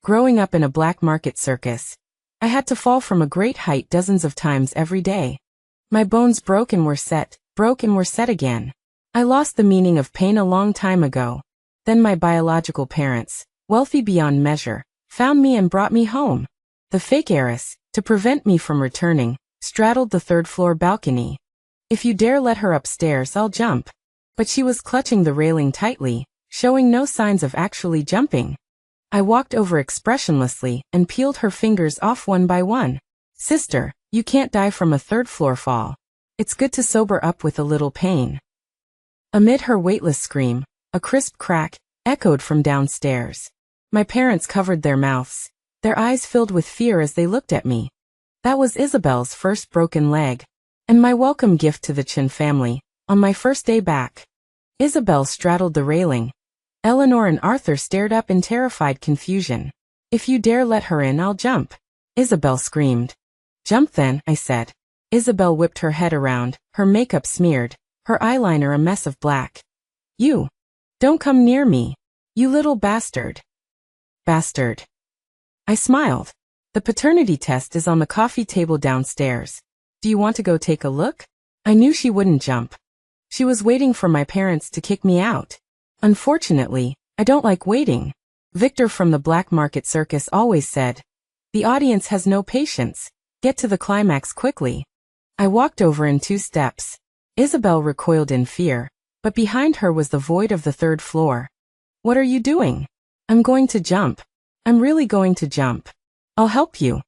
Growing up in a black market circus, I had to fall from a great height dozens of times every day. My bones broke and were set again. I lost the meaning of pain a long time ago. Then my biological parents, wealthy beyond measure, found me and brought me home. The fake heiress, to prevent me from returning, straddled the third-floor balcony. If you dare let her upstairs, I'll jump. But she was clutching the railing tightly, showing no signs of actually jumping. I walked over expressionlessly and peeled her fingers off one by one. Sister, you can't die from a third-floor fall. It's good to sober up with a little pain. Amid her weightless scream, a crisp crack echoed from downstairs. My parents covered their mouths, their eyes filled with fear as they looked at me. That was Isabel's first broken leg, and my welcome gift to the Chin family, on my first day back. Isabel straddled the railing. Eleanor and Arthur stared up in terrified confusion. If you dare let her in, I'll jump, Isabel screamed. Jump then, I said. Isabel whipped her head around, her makeup smeared, her eyeliner a mess of black. You! Don't come near me, you little bastard. Bastard. I smiled. The paternity test is on the coffee table downstairs. Do you want to go take a look? I knew she wouldn't jump. She was waiting for my parents to kick me out. Unfortunately, I don't like waiting. Victor from the black market circus always said, the audience has no patience. Get to the climax quickly. I walked over in 2 steps. Isabel recoiled in fear, but behind her was the void of the third floor. What are you doing? I'm going to jump. I'm really going to jump. I'll help you.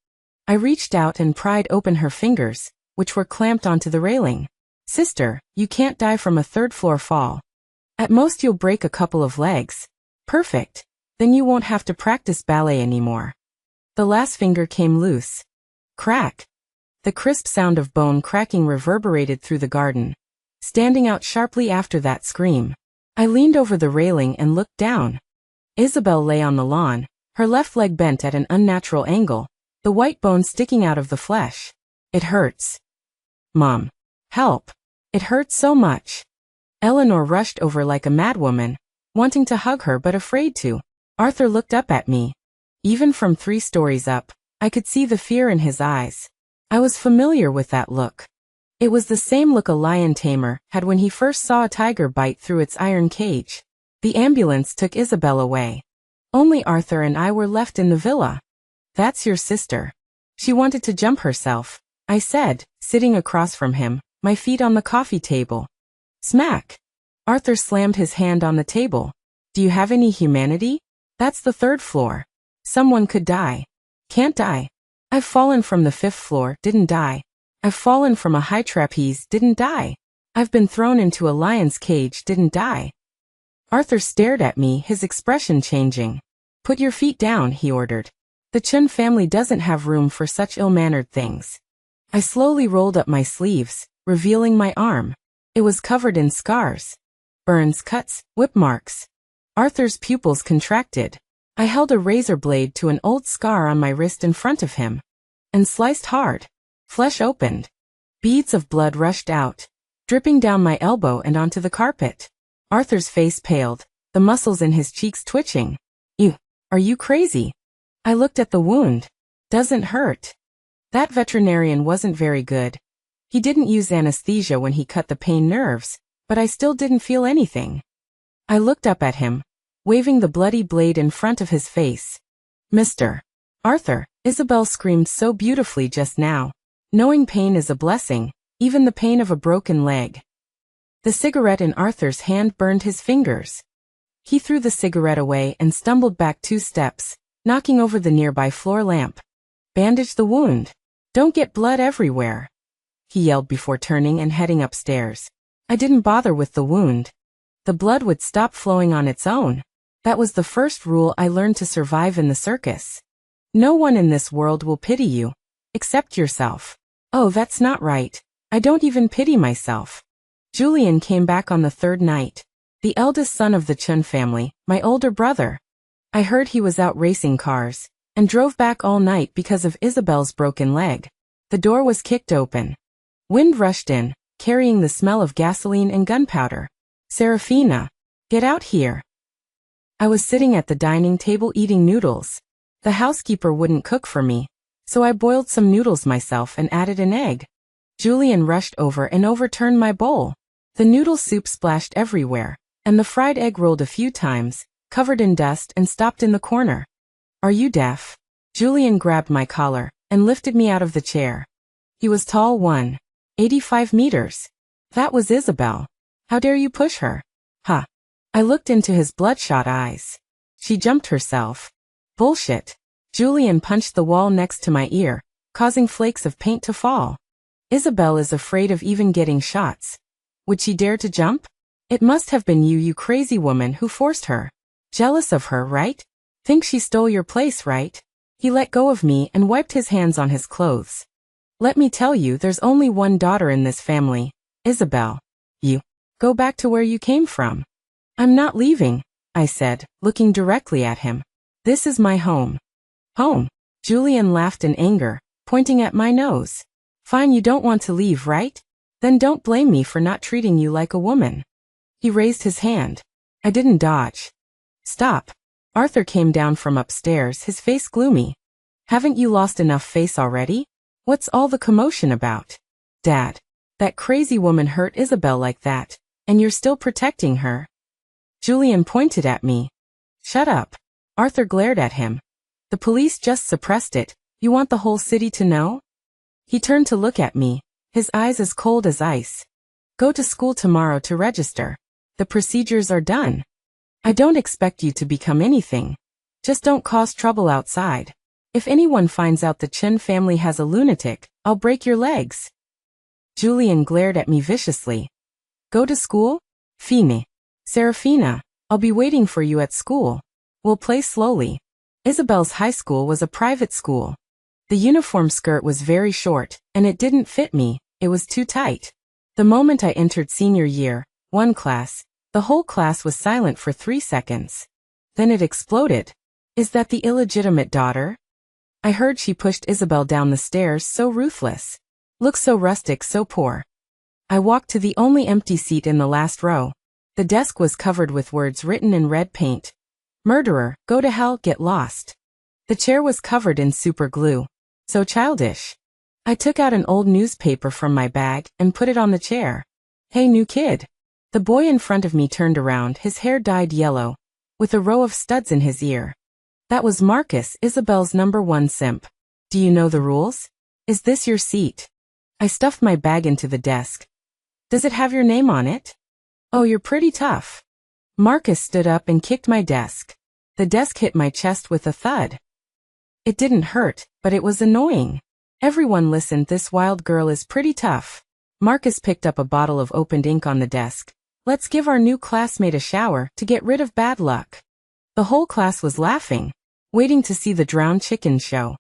I reached out and pried open her fingers, which were clamped onto the railing. Sister, you can't die from a third-floor fall. At most you'll break a couple of legs. Perfect. Then you won't have to practice ballet anymore. The last finger came loose. Crack. The crisp sound of bone cracking reverberated through the garden, standing out sharply after that scream. I leaned over the railing and looked down. Isabel lay on the lawn, her left leg bent at an unnatural angle, the white bone sticking out of the flesh. It hurts. Mom. Help. It hurts so much. Eleanor rushed over like a madwoman, wanting to hug her but afraid to. Arthur looked up at me. Even from 3 stories up, I could see the fear in his eyes. I was familiar with that look. It was the same look a lion tamer had when he first saw a tiger bite through its iron cage. The ambulance took Isabel away. Only Arthur and I were left in the villa. That's your sister. She wanted to jump herself, I said, sitting across from him, my feet on the coffee table. Smack! Arthur slammed his hand on the table. Do you have any humanity? That's the 3rd floor. Someone could die. Can't die. I've fallen from the 5th floor, didn't die. I've fallen from a high trapeze, didn't die. I've been thrown into a lion's cage, didn't die. Arthur stared at me, his expression changing. Put your feet down, he ordered. The Chun family doesn't have room for such ill-mannered things. I slowly rolled up my sleeves, revealing my arm. It was covered in scars. Burns, cuts, whip marks. Arthur's pupils contracted. I held a razor blade to an old scar on my wrist in front of him, and sliced hard. Flesh opened. Beads of blood rushed out, dripping down my elbow and onto the carpet. Arthur's face paled, the muscles in his cheeks twitching. Are you crazy? I looked at the wound. Doesn't hurt. That veterinarian wasn't very good. He didn't use anesthesia when he cut the pain nerves, but I still didn't feel anything. I looked up at him, waving the bloody blade in front of his face. Mr. Arthur, Isabel screamed so beautifully just now. Knowing pain is a blessing, even the pain of a broken leg. The cigarette in Arthur's hand burned his fingers. He threw the cigarette away and stumbled back 2 steps, knocking over the nearby floor lamp. Bandage the wound. Don't get blood everywhere, he yelled before turning and heading upstairs. I didn't bother with the wound. The blood would stop flowing on its own. That was the first rule I learned to survive in the circus. No one in this world will pity you, except yourself. Oh, that's not right. I don't even pity myself. Julian came back on the 3rd night. The eldest son of the Chun family, my older brother. I heard he was out racing cars, and drove back all night because of Isabel's broken leg. The door was kicked open. Wind rushed in, carrying the smell of gasoline and gunpowder. Serafina, get out here. I was sitting at the dining table eating noodles. The housekeeper wouldn't cook for me, so I boiled some noodles myself and added an egg. Julian rushed over and overturned my bowl. The noodle soup splashed everywhere, and the fried egg rolled a few times, covered in dust and stopped in the corner. Are you deaf? Julian grabbed my collar and lifted me out of the chair. He was tall 185 meters. That was Isabel. How dare you push her? Huh. I looked into his bloodshot eyes. She jumped herself. Bullshit. Julian punched the wall next to my ear, causing flakes of paint to fall. Isabel is afraid of even getting shots. Would she dare to jump? It must have been you crazy woman who forced her. Jealous of her, right? Think she stole your place, right? He let go of me and wiped his hands on his clothes. Let me tell you, there's only one daughter in this family, Isabel. You. Go back to where you came from. I'm not leaving, I said, looking directly at him. This is my home. Home? Julian laughed in anger, pointing at my nose. Fine, you don't want to leave, right? Then don't blame me for not treating you like a woman. He raised his hand. I didn't dodge. Stop. Arthur came down from upstairs, his face gloomy. Haven't you lost enough face already? What's all the commotion about? Dad, that crazy woman hurt Isabel like that, and you're still protecting her. Julian pointed at me. Shut up. Arthur glared at him. The police just suppressed it. You want the whole city to know? He turned to look at me, his eyes as cold as ice. Go to school tomorrow to register. The procedures are done. I don't expect you to become anything. Just don't cause trouble outside. If anyone finds out the Chen family has a lunatic, I'll break your legs. Julian glared at me viciously. Go to school? Fine. Serafina, I'll be waiting for you at school. We'll play slowly. Isabel's high school was a private school. The uniform skirt was very short, and it didn't fit me, it was too tight. The moment I entered senior year, 1 class, the whole class was silent for 3 seconds. Then it exploded. Is that the illegitimate daughter? I heard she pushed Isabel down the stairs, so ruthless. Looks so rustic, so poor. I walked to the only empty seat in the last row. The desk was covered with words written in red paint. Murderer, go to hell, get lost. The chair was covered in super glue. So childish. I took out an old newspaper from my bag and put it on the chair. Hey, new kid. The boy in front of me turned around, his hair dyed yellow, with a row of studs in his ear. That was Marcus, Isabel's #1 simp. Do you know the rules? Is this your seat? I stuffed my bag into the desk. Does it have your name on it? Oh, you're pretty tough. Marcus stood up and kicked my desk. The desk hit my chest with a thud. It didn't hurt, but it was annoying. Everyone listened, this wild girl is pretty tough. Marcus picked up a bottle of opened ink on the desk. Let's give our new classmate a shower to get rid of bad luck. The whole class was laughing, waiting to see the drowned chicken show.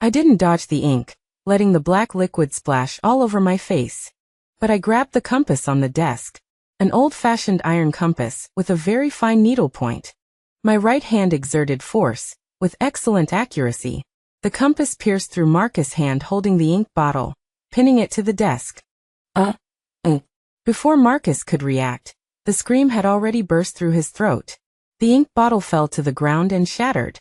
I didn't dodge the ink, letting the black liquid splash all over my face. But I grabbed the compass on the desk, an old-fashioned iron compass with a very fine needle point. My right hand exerted force, with excellent accuracy. The compass pierced through Marcus' hand holding the ink bottle, pinning it to the desk. Before Marcus could react, the scream had already burst through his throat. The ink bottle fell to the ground and shattered.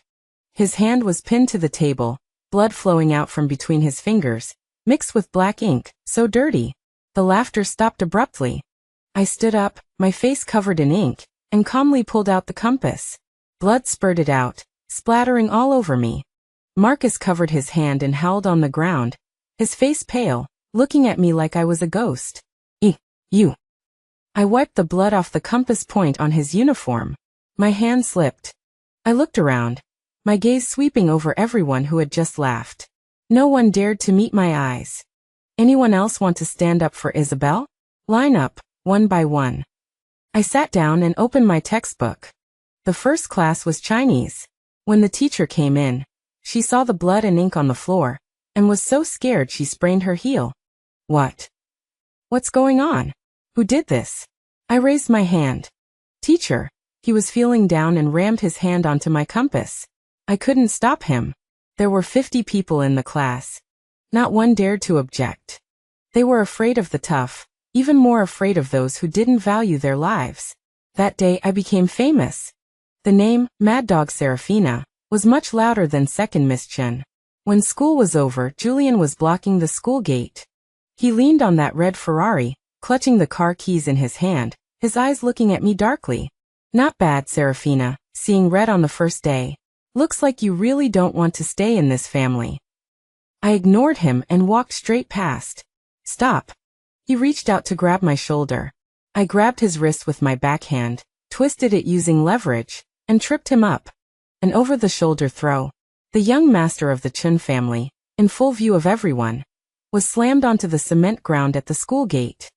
His hand was pinned to the table, blood flowing out from between his fingers, mixed with black ink, so dirty. The laughter stopped abruptly. I stood up, my face covered in ink, and calmly pulled out the compass. Blood spurted out, splattering all over me. Marcus covered his hand and howled on the ground, his face pale, looking at me like I was a ghost. You. I wiped the blood off the compass point on his uniform. My hand slipped. I looked around, my gaze sweeping over everyone who had just laughed. No one dared to meet my eyes. Anyone else want to stand up for Isabel? Line up, one by one. I sat down and opened my textbook. The first class was Chinese. When the teacher came in, she saw the blood and ink on the floor, and was so scared she sprained her heel. What? What's going on? Who did this? I raised my hand. Teacher. He was feeling down and rammed his hand onto my compass. I couldn't stop him. There were 50 people in the class. Not one dared to object. They were afraid of the tough, even more afraid of those who didn't value their lives. That day I became famous. The name, Mad Dog Serafina, was much louder than second Miss Chen. When school was over, Julian was blocking the school gate. He leaned on that red Ferrari, clutching the car keys in his hand, his eyes looking at me darkly. Not bad, Serafina, seeing red on the first day. Looks like you really don't want to stay in this family. I ignored him and walked straight past. Stop. He reached out to grab my shoulder. I grabbed his wrist with my backhand, twisted it using leverage, and tripped him up. An over-the-shoulder throw. The young master of the Chun family, in full view of everyone, was slammed onto the cement ground at the school gate.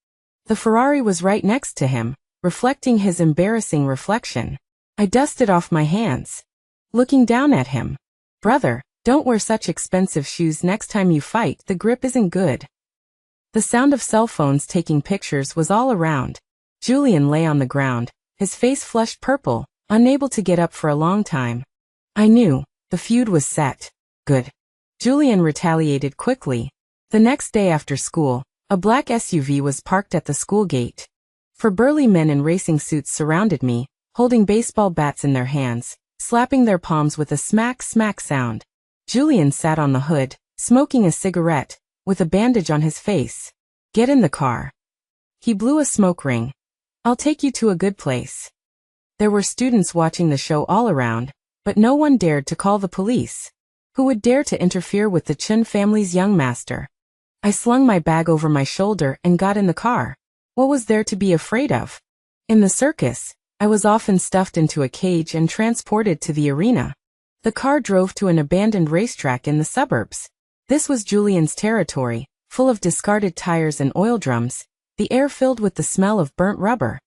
The Ferrari was right next to him, reflecting his embarrassing reflection. I dusted off my hands, looking down at him. Brother, don't wear such expensive shoes next time you fight, the grip isn't good. The sound of cell phones taking pictures was all around. Julian lay on the ground, his face flushed purple, unable to get up for a long time. I knew. The feud was set. Good. Julian retaliated quickly. The next day after school, a black SUV was parked at the school gate. 4 burly men in racing suits surrounded me, holding baseball bats in their hands, slapping their palms with a smack-smack sound. Julian sat on the hood, smoking a cigarette, with a bandage on his face. Get in the car. He blew a smoke ring. I'll take you to a good place. There were students watching the show all around, but no one dared to call the police. Who would dare to interfere with the Chun family's young master? I slung my bag over my shoulder and got in the car. What was there to be afraid of? In the circus, I was often stuffed into a cage and transported to the arena. The car drove to an abandoned racetrack in the suburbs. This was Julian's territory, full of discarded tires and oil drums, the air filled with the smell of burnt rubber.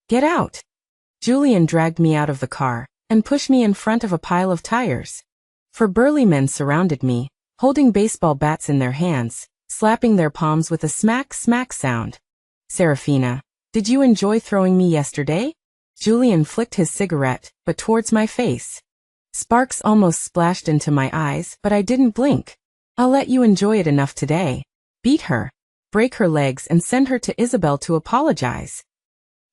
Get out! Julian dragged me out of the car and pushed me in front of a pile of tires. 4 burly men surrounded me, holding baseball bats in their hands, slapping their palms with a smack-smack sound. Serafina, did you enjoy throwing me yesterday? Julian flicked his cigarette, but towards my face. Sparks almost splashed into my eyes, but I didn't blink. I'll let you enjoy it enough today. Beat her, break her legs and send her to Isabel to apologize.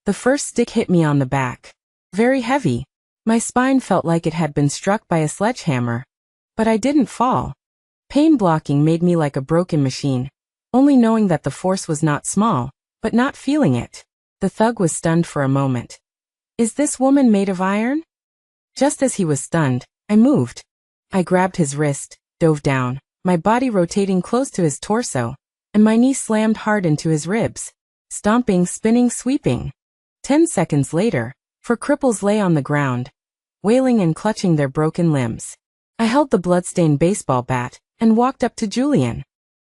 The first stick hit me on the back. Very heavy. My spine felt like it had been struck by a sledgehammer. But I didn't fall. Pain blocking made me like a broken machine, only knowing that the force was not small, but not feeling it. The thug was stunned for a moment. Is this woman made of iron? Just as he was stunned, I moved. I grabbed his wrist, dove down, my body rotating close to his torso, and my knee slammed hard into his ribs. Stomping, spinning, sweeping. 10 seconds later, 4 cripples lay on the ground, wailing and clutching their broken limbs. I held the bloodstained baseball bat and walked up to Julian.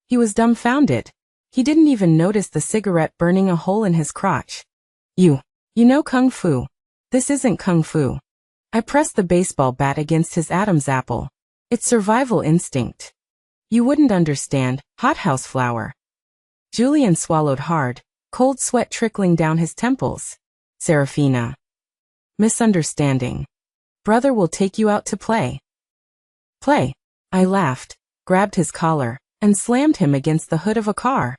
He was dumbfounded. He didn't even notice the cigarette burning a hole in his crotch. You know kung fu. This isn't kung fu. I pressed the baseball bat against his Adam's apple. It's survival instinct. You wouldn't understand, hothouse flower. Julian swallowed hard, cold sweat trickling down his temples. Serafina. Misunderstanding. Brother will take you out to play. Play. I laughed, grabbed his collar, and slammed him against the hood of a car.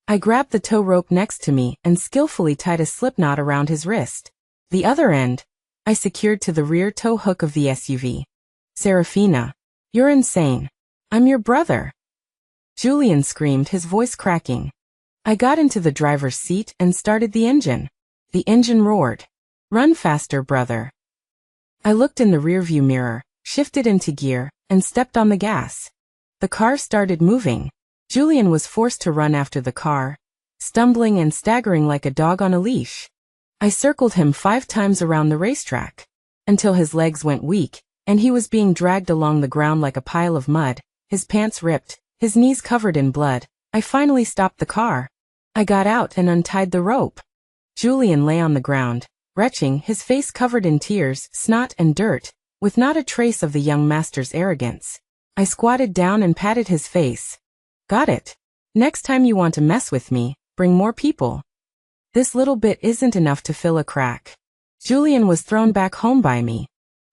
I grabbed the tow rope next to me and skillfully tied a slip knot around his wrist. The other end, I secured to the rear tow hook of the SUV. Serafina. You're insane. I'm your brother. Julian screamed, his voice cracking. I got into the driver's seat and started the engine. The engine roared. Run faster, brother. I looked in the rearview mirror, shifted into gear, and stepped on the gas. The car started moving. Julian was forced to run after the car, stumbling and staggering like a dog on a leash. I circled him 5 times around the racetrack, until his legs went weak, and he was being dragged along the ground like a pile of mud, his pants ripped, his knees covered in blood. I finally stopped the car. I got out and untied the rope. Julian lay on the ground, retching, his face covered in tears, snot and dirt, with not a trace of the young master's arrogance. I squatted down and patted his face. Got it. Next time you want to mess with me, bring more people. This little bit isn't enough to fill a crack. Julian was thrown back home by me.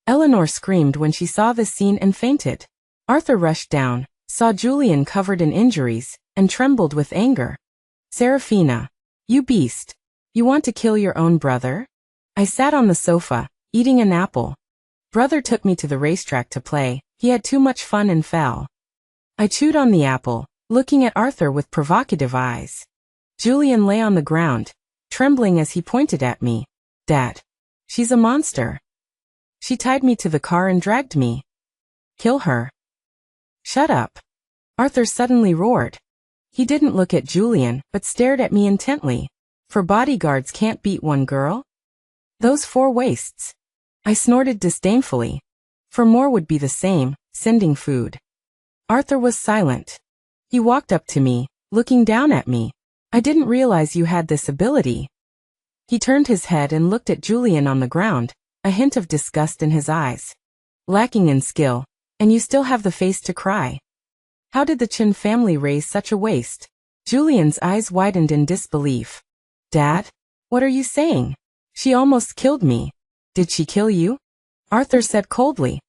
Eleanor screamed when she saw the scene and fainted. Arthur rushed down, saw Julian covered in injuries, and trembled with anger. Serafina. You beast. You want to kill your own brother? I sat on the sofa, eating an apple. Brother took me to the racetrack to play. He had too much fun and fell. I chewed on the apple, looking at Arthur with provocative eyes. Julian lay on the ground, trembling as he pointed at me. Dad. She's a monster. She tied me to the car and dragged me. Kill her. Shut up. Arthur suddenly roared. He didn't look at Julian, but stared at me intently. For bodyguards can't beat one girl? Those 4 waists. I snorted disdainfully. For more would be the same, sending food. Arthur was silent. He walked up to me, looking down at me. I didn't realize you had this ability. He turned his head and looked at Julian on the ground, a hint of disgust in his eyes. Lacking in skill, and you still have the face to cry. How did the Chen family raise such a waste? Julian's eyes widened in disbelief. Dad? What are you saying? She almost killed me. Did she kill you? Arthur said coldly.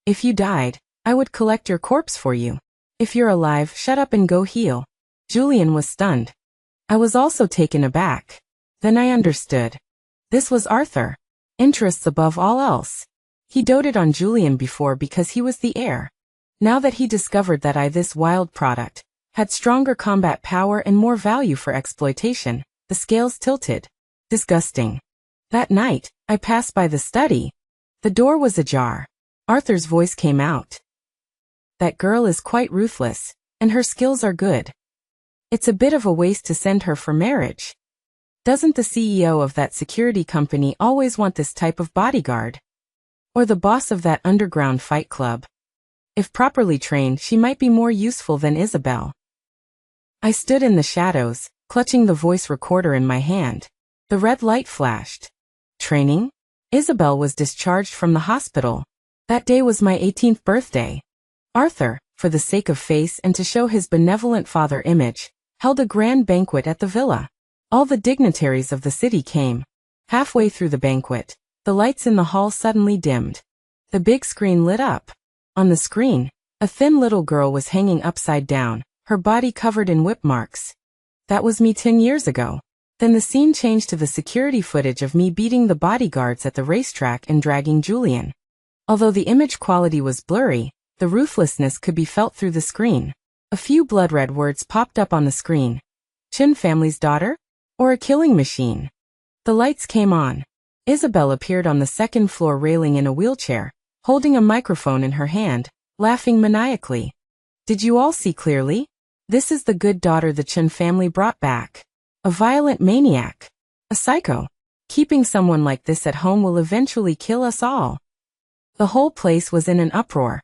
If you died, I would collect your corpse for you. If you're alive, shut up and go heal. Julian was stunned. I was also taken aback. Then I understood. This was Arthur. Interests above all else. He doted on Julian before because he was the heir. Now that he discovered that this wild product had stronger combat power and more value for exploitation, the scales tilted. Disgusting. That night, I passed by the study. The door was ajar. Arthur's voice came out. That girl is quite ruthless, and her skills are good. It's a bit of a waste to send her for marriage. Doesn't the CEO of that security company always want this type of bodyguard? Or the boss of that underground fight club? If properly trained, she might be more useful than Isabel. I stood in the shadows, clutching the voice recorder in my hand. The red light flashed. Training? Isabel was discharged from the hospital. That day was my 18th birthday. Arthur, for the sake of face and to show his benevolent father image, held a grand banquet at the villa. All the dignitaries of the city came. Halfway through the banquet, the lights in the hall suddenly dimmed. The big screen lit up. On the screen, a thin little girl was hanging upside down, her body covered in whip marks. That was me 10 years ago. Then the scene changed to the security footage of me beating the bodyguards at the racetrack and dragging Julian. Although the image quality was blurry, the ruthlessness could be felt through the screen. A few blood-red words popped up on the screen. Chin family's daughter? Or a killing machine? The lights came on. Isabel appeared on the second floor railing in a wheelchair, holding a microphone in her hand, laughing maniacally. Did you all see clearly? This is the good daughter the Chen family brought back. A violent maniac. A psycho. Keeping someone like this at home will eventually kill us all. The whole place was in an uproar.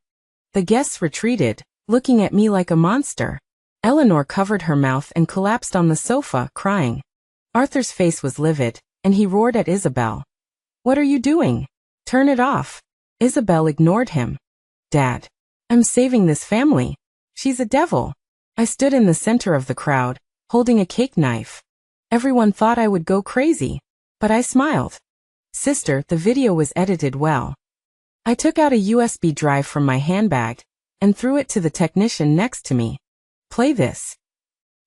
The guests retreated, looking at me like a monster. Eleanor covered her mouth and collapsed on the sofa, crying. Arthur's face was livid, and he roared at Isabel. What are you doing? Turn it off. Isabel ignored him. Dad. I'm saving this family. She's a devil. I stood in the center of the crowd, holding a cake knife. Everyone thought I would go crazy, but I smiled. Sister, the video was edited well. I took out a USB drive from my handbag and threw it to the technician next to me. Play this.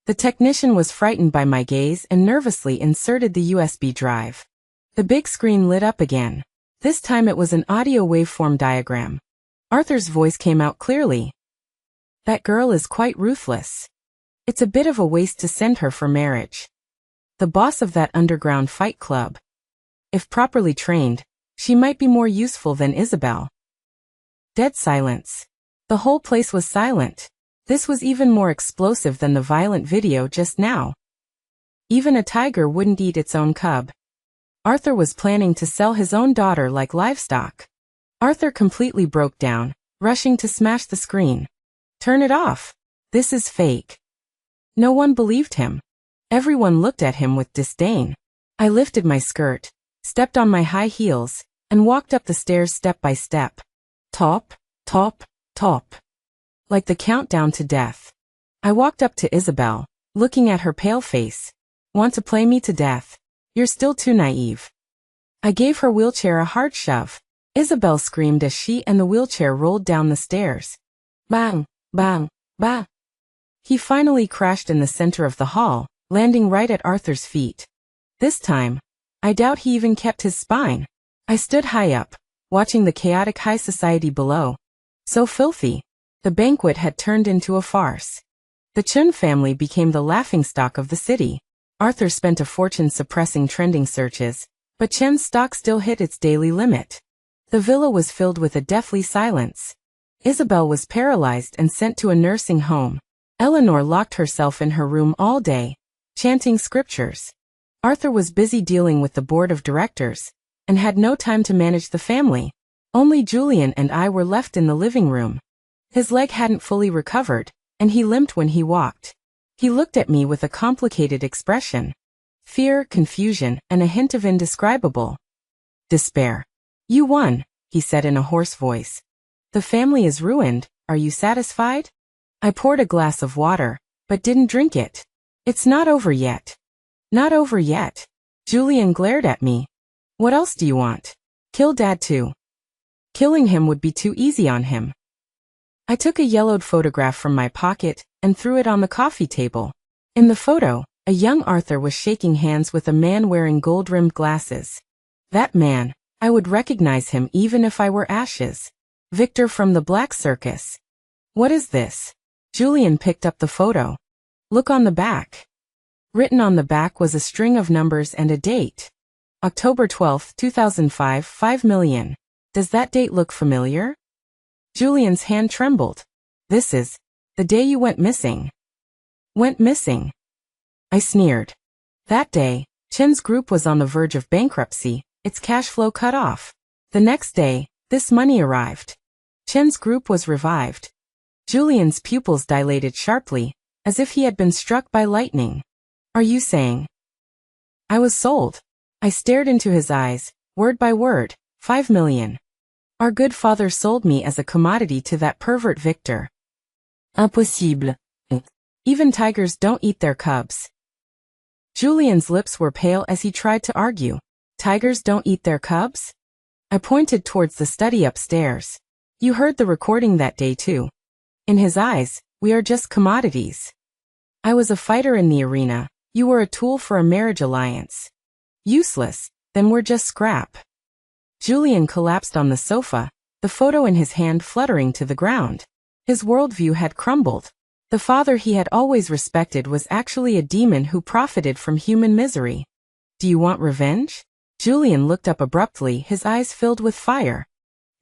The technician was frightened by my gaze and nervously inserted the USB drive. The big screen lit up again. This time it was an audio waveform diagram. Arthur's voice came out clearly. That girl is quite ruthless. It's a bit of a waste to send her for marriage. The boss of that underground fight club. If properly trained, she might be more useful than Isabel. Dead silence. The whole place was silent. This was even more explosive than the violent video just now. Even a tiger wouldn't eat its own cub. Arthur was planning to sell his own daughter like livestock. Arthur completely broke down, rushing to smash the screen. Turn it off. This is fake. No one believed him. Everyone looked at him with disdain. I lifted my skirt, stepped on my high heels, and walked up the stairs step by step. Top, top, top. Like the countdown to death. I walked up to Isabel, looking at her pale face. Want to play me to death? You're still too naive. I gave her wheelchair a hard shove. Isabel screamed as she and the wheelchair rolled down the stairs. Bang, bang, bang. He finally crashed in the center of the hall, landing right at Arthur's feet. This time, I doubt he even kept his spine. I stood high up, watching the chaotic high society below. So filthy. The banquet had turned into a farce. The Chun family became the laughingstock of the city. Arthur spent a fortune suppressing trending searches, but Chen's stock still hit its daily limit. The villa was filled with a deathly silence. Isabel was paralyzed and sent to a nursing home. Eleanor locked herself in her room all day, chanting scriptures. Arthur was busy dealing with the board of directors, and had no time to manage the family. Only Julian and I were left in the living room. His leg hadn't fully recovered, and he limped when he walked. He looked at me with a complicated expression. Fear, confusion, and a hint of indescribable despair. "You won," he said in a hoarse voice. "The family is ruined, are you satisfied?" I poured a glass of water, but didn't drink it. "It's not over yet." "Not over yet." Julian glared at me. "What else do you want? Kill Dad too." Killing him would be too easy on him. I took a yellowed photograph from my pocket and threw it on the coffee table. In the photo, a young Arthur was shaking hands with a man wearing gold-rimmed glasses. That man, I would recognize him even if I were ashes. Victor from the Black Circus. "What is this?" Julian picked up the photo. "Look on the back." Written on the back was a string of numbers and a date. October 12, 2005, 5 million. Does that date look familiar? Julian's hand trembled. "This is the day you went missing." "Went missing?" I sneered. That day, Chen's group was on the verge of bankruptcy, its cash flow cut off. The next day, this money arrived. Chen's group was revived. Julian's pupils dilated sharply, as if he had been struck by lightning. "Are you saying I was sold?" I stared into his eyes, word by word. 5 million. Our good father sold me as a commodity to that pervert Victor. Impossible. Even tigers don't eat their cubs. Julian's lips were pale as he tried to argue. Tigers don't eat their cubs? I pointed towards the study upstairs. You heard the recording that day too. In his eyes, we are just commodities. I was a fighter in the arena. You were a tool for a marriage alliance. Useless, then we're just scrap. Julian collapsed on the sofa, the photo in his hand fluttering to the ground. His worldview had crumbled. The father he had always respected was actually a demon who profited from human misery. "Do you want revenge?" Julian looked up abruptly, his eyes filled with fire.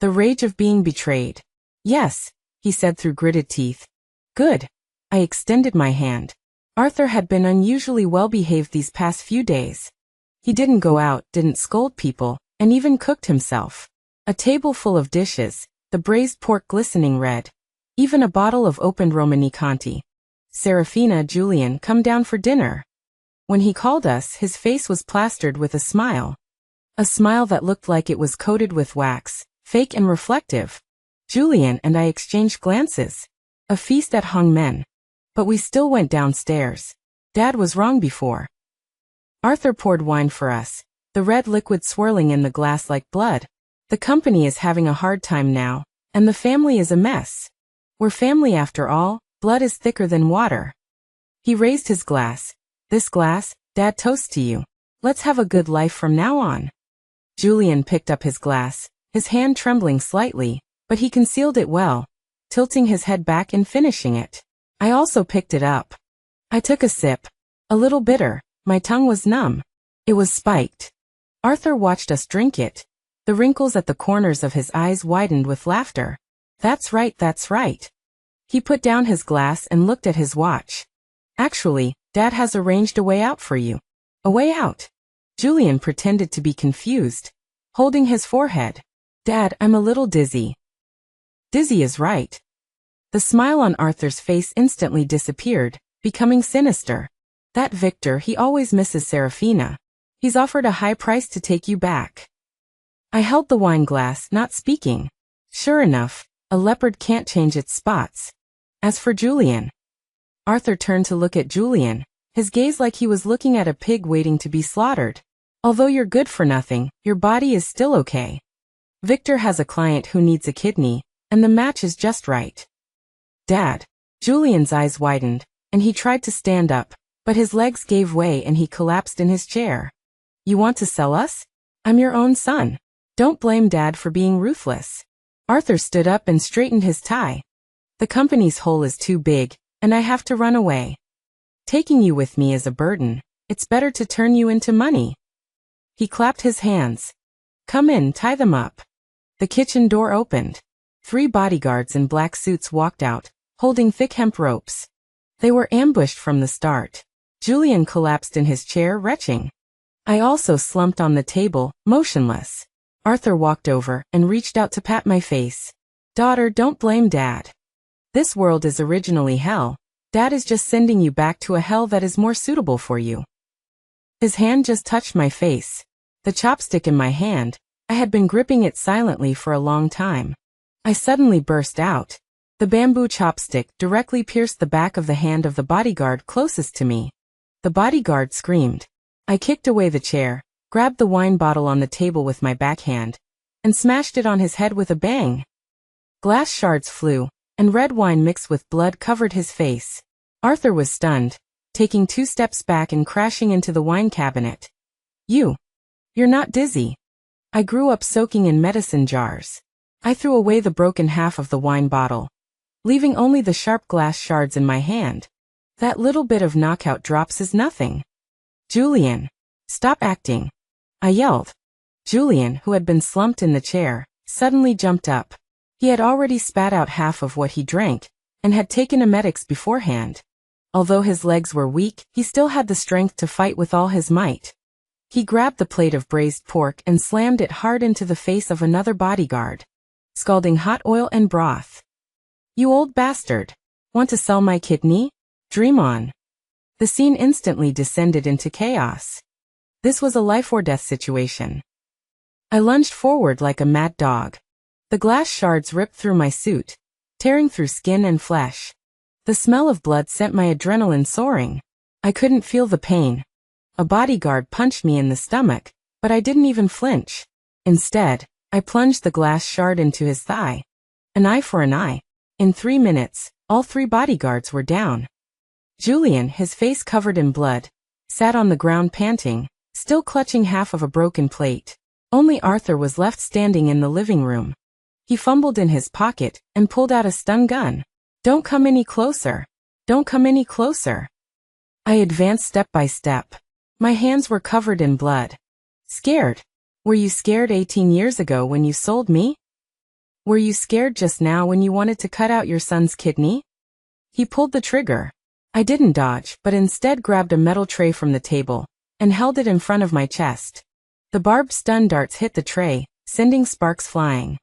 The rage of being betrayed. "Yes," he said through gritted teeth. "Good." I extended my hand. Arthur had been unusually well-behaved these past few days. He didn't go out, didn't scold people, and even cooked himself. A table full of dishes, the braised pork glistening red. Even a bottle of opened Romani Conti. "Serafina, Julian, come down for dinner." When he called us, his face was plastered with a smile. A smile that looked like it was coated with wax, fake and reflective. Julian and I exchanged glances. A feast at Hong Men. But we still went downstairs. Dad was wrong before. Arthur poured wine for us, the red liquid swirling in the glass like blood. The company is having a hard time now, and the family is a mess. We're family after all, blood is thicker than water. He raised his glass. "This glass, Dad, toast to you. Let's have a good life from now on." Julian picked up his glass, his hand trembling slightly, but he concealed it well, tilting his head back and finishing it. I also picked it up. I took a sip. A little bitter, my tongue was numb. It was spiked. Arthur watched us drink it. The wrinkles at the corners of his eyes widened with laughter. That's right, that's right. He put down his glass and looked at his watch. "Actually, Dad has arranged a way out for you." "A way out?" Julian pretended to be confused, holding his forehead. "Dad, I'm a little dizzy." "Dizzy is right." The smile on Arthur's face instantly disappeared, becoming sinister. "That Victor, he always misses Serafina. He's offered a high price to take you back." I held the wine glass, not speaking. Sure enough, a leopard can't change its spots. As for Julian. Arthur turned to look at Julian, his gaze like he was looking at a pig waiting to be slaughtered. "Although you're good for nothing, your body is still okay. Victor has a client who needs a kidney, and the match is just right." "Dad." Julian's eyes widened, and he tried to stand up, but his legs gave way and he collapsed in his chair. "You want to sell us? I'm your own son. Don't blame Dad for being ruthless. Arthur stood up and straightened his tie. The company's hole is too big, and I have to run away. Taking you with me is a burden. It's better to turn you into money. He clapped his hands. Come in, tie them up. The kitchen door opened. 3 bodyguards in black suits walked out, holding thick hemp ropes. They were ambushed from the start. Julian collapsed in his chair, retching. I also slumped on the table, motionless. Arthur walked over and reached out to pat my face. Daughter, don't blame Dad. This world is originally hell. Dad is just sending you back to a hell that is more suitable for you. His hand just touched my face. The chopstick in my hand, I had been gripping it silently for a long time. I suddenly burst out. The bamboo chopstick directly pierced the back of the hand of the bodyguard closest to me. The bodyguard screamed. I kicked away the chair, grabbed the wine bottle on the table with my backhand, and smashed it on his head with a bang. Glass shards flew, and red wine mixed with blood covered his face. Arthur was stunned, taking 2 steps back and crashing into the wine cabinet. You're not dizzy. I grew up soaking in medicine jars. I threw away the broken half of the wine bottle, leaving only the sharp glass shards in my hand. That little bit of knockout drops is nothing. Julian, stop acting. I yelled. Julian, who had been slumped in the chair, suddenly jumped up. He had already spat out half of what he drank, and had taken emetics beforehand. Although his legs were weak, he still had the strength to fight with all his might. He grabbed the plate of braised pork and slammed it hard into the face of another bodyguard, scalding hot oil and broth. You old bastard. Want to sell my kidney? Dream on. The scene instantly descended into chaos. This was a life-or-death situation. I lunged forward like a mad dog. The glass shards ripped through my suit, tearing through skin and flesh. The smell of blood sent my adrenaline soaring. I couldn't feel the pain. A bodyguard punched me in the stomach, but I didn't even flinch. Instead, I plunged the glass shard into his thigh. An eye for an eye. In 3 minutes, all 3 bodyguards were down. Julian, his face covered in blood, sat on the ground panting, still clutching half of a broken plate. Only Arthur was left standing in the living room. He fumbled in his pocket and pulled out a stun gun. Don't come any closer. Don't come any closer. I advanced step by step. My hands were covered in blood. Scared? Were you scared 18 years ago when you sold me? Were you scared just now when you wanted to cut out your son's kidney? He pulled the trigger. I didn't dodge, but instead grabbed a metal tray from the table and held it in front of my chest. The barbed stun darts hit the tray, sending sparks flying.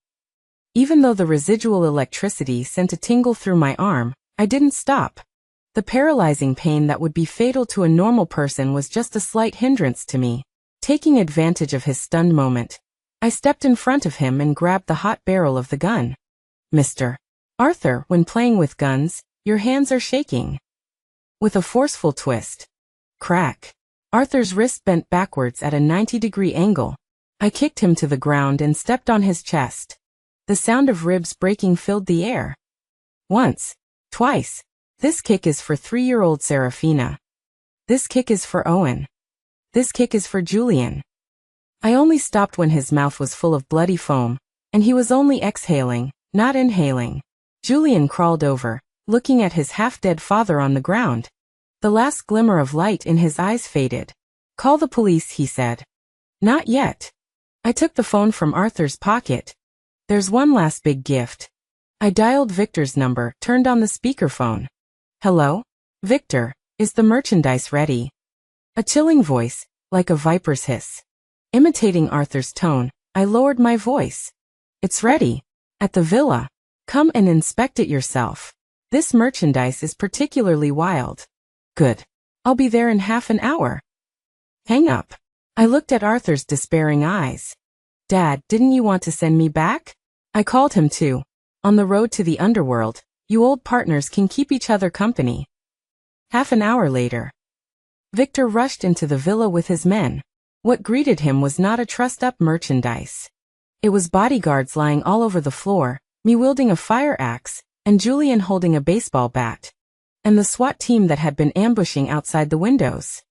Even though the residual electricity sent a tingle through my arm, I didn't stop. The paralyzing pain that would be fatal to a normal person was just a slight hindrance to me. Taking advantage of his stunned moment, I stepped in front of him and grabbed the hot barrel of the gun. Mr. Arthur, when playing with guns, your hands are shaking. With a forceful twist. Crack. Arthur's wrist bent backwards at a 90-degree angle. I kicked him to the ground and stepped on his chest. The sound of ribs breaking filled the air. Once. Twice. This kick is for 3-year-old Serafina. This kick is for Owen. This kick is for Julian. I only stopped when his mouth was full of bloody foam, and he was only exhaling, not inhaling. Julian crawled over, looking at his half-dead father on the ground. The last glimmer of light in his eyes faded. Call the police, he said. Not yet. I took the phone from Arthur's pocket. There's one last big gift. I dialed Victor's number, turned on the speakerphone. Hello? Victor, is the merchandise ready? A chilling voice, like a viper's hiss. Imitating Arthur's tone, I lowered my voice. It's ready. At the villa. Come and inspect it yourself. This merchandise is particularly wild. Good. I'll be there in half an hour. Hang up. I looked at Arthur's despairing eyes. Dad, didn't you want to send me back? I called him too. On the road to the underworld, you old partners can keep each other company. Half an hour later. Victor rushed into the villa with his men. What greeted him was not a trussed-up merchandise. It was bodyguards lying all over the floor, me wielding a fire axe, and Julian holding a baseball bat. And the SWAT team that had been ambushing outside the windows.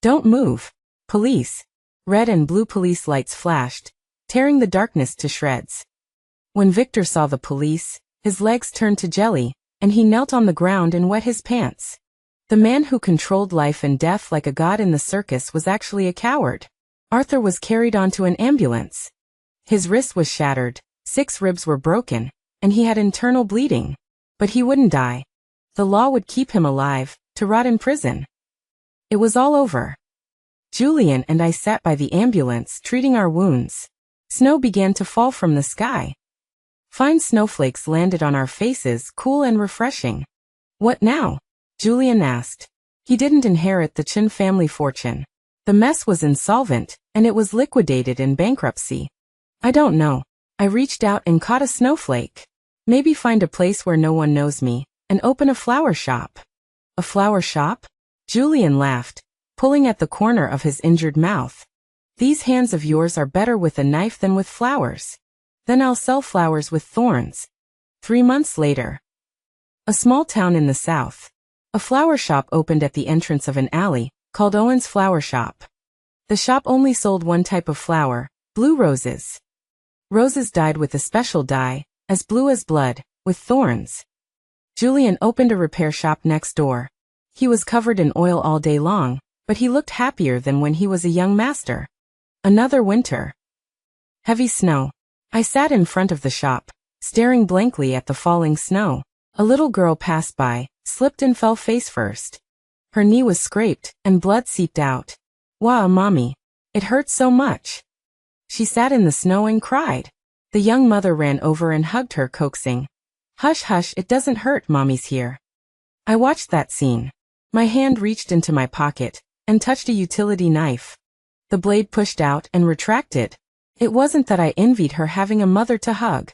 Don't move. Police. Red and blue police lights flashed, tearing the darkness to shreds. When Victor saw the police, his legs turned to jelly, and he knelt on the ground and wet his pants. The man who controlled life and death like a god in the circus was actually a coward. Arthur was carried onto an ambulance. His wrist was shattered, 6 ribs were broken, and he had internal bleeding. But he wouldn't die. The law would keep him alive, to rot in prison. It was all over. Julian and I sat by the ambulance treating our wounds. Snow began to fall from the sky. Fine snowflakes landed on our faces, cool and refreshing. What now? Julian asked. He didn't inherit the Chin family fortune. The mess was insolvent, and it was liquidated in bankruptcy. I don't know. I reached out and caught a snowflake. Maybe find a place where no one knows me, and open a flower shop. A flower shop? Julian laughed, pulling at the corner of his injured mouth. These hands of yours are better with a knife than with flowers. Then I'll sell flowers with thorns. 3 months later. A small town in the south. A flower shop opened at the entrance of an alley, called Owen's Flower Shop. The shop only sold one type of flower, blue roses. Roses dyed with a special dye, as blue as blood, with thorns. Julian opened a repair shop next door. He was covered in oil all day long, but he looked happier than when he was a young master. Another winter. Heavy snow. I sat in front of the shop, staring blankly at the falling snow. A little girl passed by, slipped and fell face first. Her knee was scraped, and blood seeped out. Wah, mommy. It hurt so much. She sat in the snow and cried. The young mother ran over and hugged her, coaxing. Hush, hush, it doesn't hurt, mommy's here. I watched that scene. My hand reached into my pocket, and touched a utility knife. The blade pushed out and retracted. It wasn't that I envied her having a mother to hug.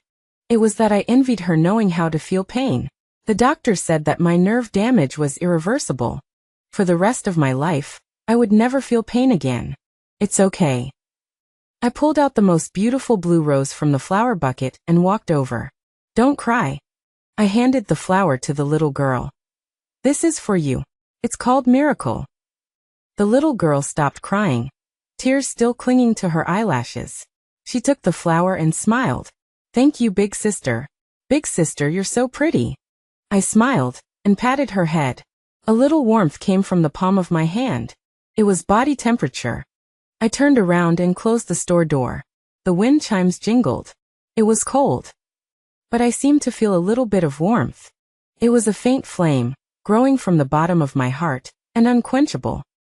It was that I envied her knowing how to feel pain. The doctor said that my nerve damage was irreversible. For the rest of my life, I would never feel pain again. It's okay. I pulled out the most beautiful blue rose from the flower bucket and walked over. Don't cry. I handed the flower to the little girl. This is for you. It's called Miracle. The little girl stopped crying, tears still clinging to her eyelashes. She took the flower and smiled. Thank you, big sister. Big sister, you're so pretty. I smiled, and patted her head. A little warmth came from the palm of my hand. It was body temperature. I turned around and closed the store door. The wind chimes jingled. It was cold. But I seemed to feel a little bit of warmth. It was a faint flame, growing from the bottom of my heart, and unquenchable.